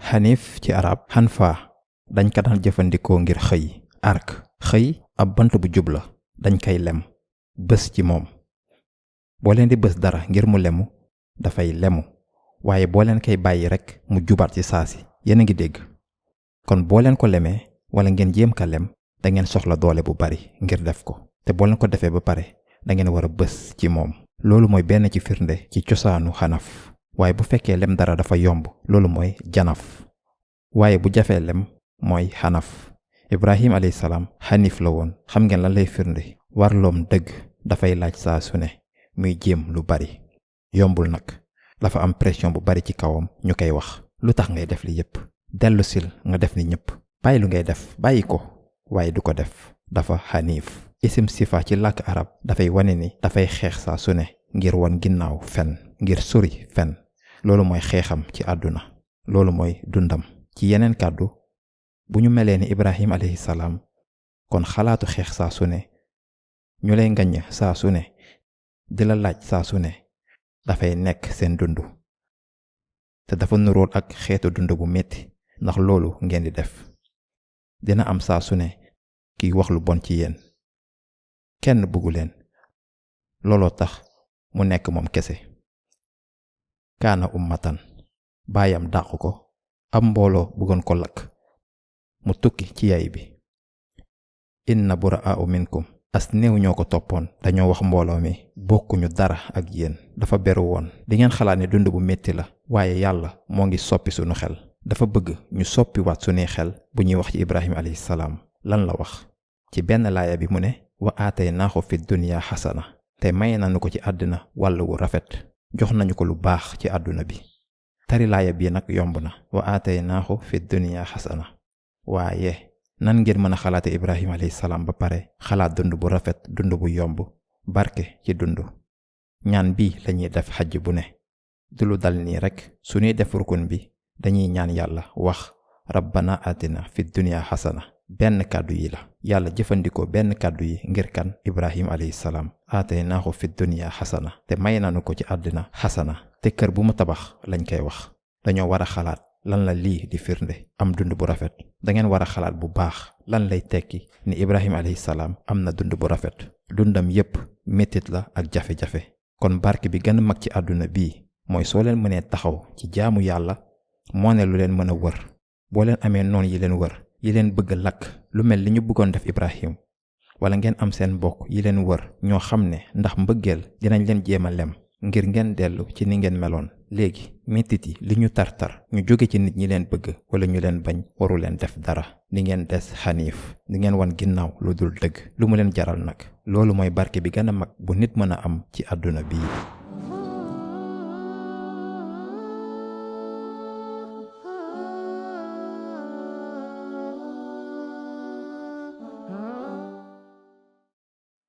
xanif ci arab xanfa dañ ko daan jëfandikoo ngir xëy. arc xëy ab bant bu jub la dañ koy lem bës ci moom. boo leen di bës dara ngir mu lemu dafay lemu waaye boo leen koy bàyyi rekk mu jubaat ci saasi. yéen a ngi dégg. kon boo leen ko lemee wala ngeen jéem ka lem da ngeen soxla doole bu bari ngir def ko. te boo leen ko defee ba pare da ngeen war a bës ci moom. loolu mooy benn ci firnde ci cosaanu xanaf. waaye bu fekkee lem dara dafa yomb loolu mooy janaf. waaye bu jafee lem mooy xanaf. Ibrahim alayhi salaam xanif la woon. xam ngeen lan lay firnde. warloom dëgg dafay laaj saa su ne muy jéem lu bari. yombul nag. dafa am pression bu bari ci kawam ñu koy wax. lu tax ngay def li yépp. dellu sil nga def ni ñépp. bàyyi lu ngay def bàyyi ko. waaye du ko def. dafa xaniif. isim sifa ci làkk arab dafay wane ni dafay xeex saa su ne ngir wan ginnaaw fen. ngir sori fen. loolu mooy xeexam ci àdduna. loolu mooy dundam. ci yeneen kàddu bu ñu melee ni Ibrahim alayhi salaam kon xalaatu xeex saa su ne ñu lay ngañ saa su ne di la laaj saa su ne dafay nekk seen dund. te dafa nurool ak xeetu dund bu metti ndax loolu ngeen di def. dina am saa su ne kiy wax lu bon ci yéen. kenn bëggu leen. looloo tax mu nekk moom kese. kaana ummatan baayam dàq ko. am mbooloo bëggoon ko lakk. mu tukki ci yay bi. inna buraa'u minkum as néew ñoo ko toppoon. dañoo wax mbooloo mi bokkuñu dara ak yéen. dafa beru woon. di ngeen xalaat ne dund bu metti la. waaye yàlla moo ngi soppi sunu xel. dafa bëgg ñu soppi waat sunuy xel bu ñuy wax ci Ibrahim alayhi salaam. lan la wax ci benn laaya bi mu ne wa aataynaahu fi dunya xasana. te may nañu ko ci àddina wàll wu rafet. jox nañu ko lu baax ci àdduna bi. tari laaya bii nag yomb na. wa aataynaahu fi dunya xasana. waaye nan ngeen mën a xalaate Ibrahim alayhi salaam ba pare xalaat dund bu rafet dund bu yomb barke ci dund. ñaan bi lañuy def xajj bu ne. du lu dal nii rekk su ñuy def rukun bi dañuy ñaan yàlla wax rabbana atina fi dunya xasana. benn kàddu yi la. yàlla jëfandikoo benn kàddu yi ngir kan Ibrahim alayhi salaam. aataynaahu fi dunya xasana. te may nañu ko ci àddina xasana. te kër bu mu tabax lañ koy wax. dañoo war a xalaat lan la lii di firnde. am dund bu rafet. da ngeen war a xalaat bu baax lan lay tekki ni Ibrahim alayhi salaam am na dund bu rafet. dundam yépp mettit la ak jafe-jafe. kon barke bi gën a mag ci àdduna bii mooy soo leen mënee taxaw ci jaamu yàlla moo ne lu leen mën a wër. boo leen amee noon yi leen wër yi leen bëgg lakk lu mel li ñu bëggoon def Ibrahim wala ngeen am seen mbokk yi leen wër ñoo xam ne ndax mbëggeel dinañ leen jéem a lem ngir ngeen dellu ci ni ngeen meloon. léegi mettit yi li ñu tartar ñu jóge ci nit ñi leen bëgg wala ñu leen bañ waru leen def dara. ni ngeen des xaniif ni ngeen wan ginnaaw lu dul dëgg lu mu leen jaral nag. loolu mooy barke bi gën a mag bu nit mën a am ci àdduna bii.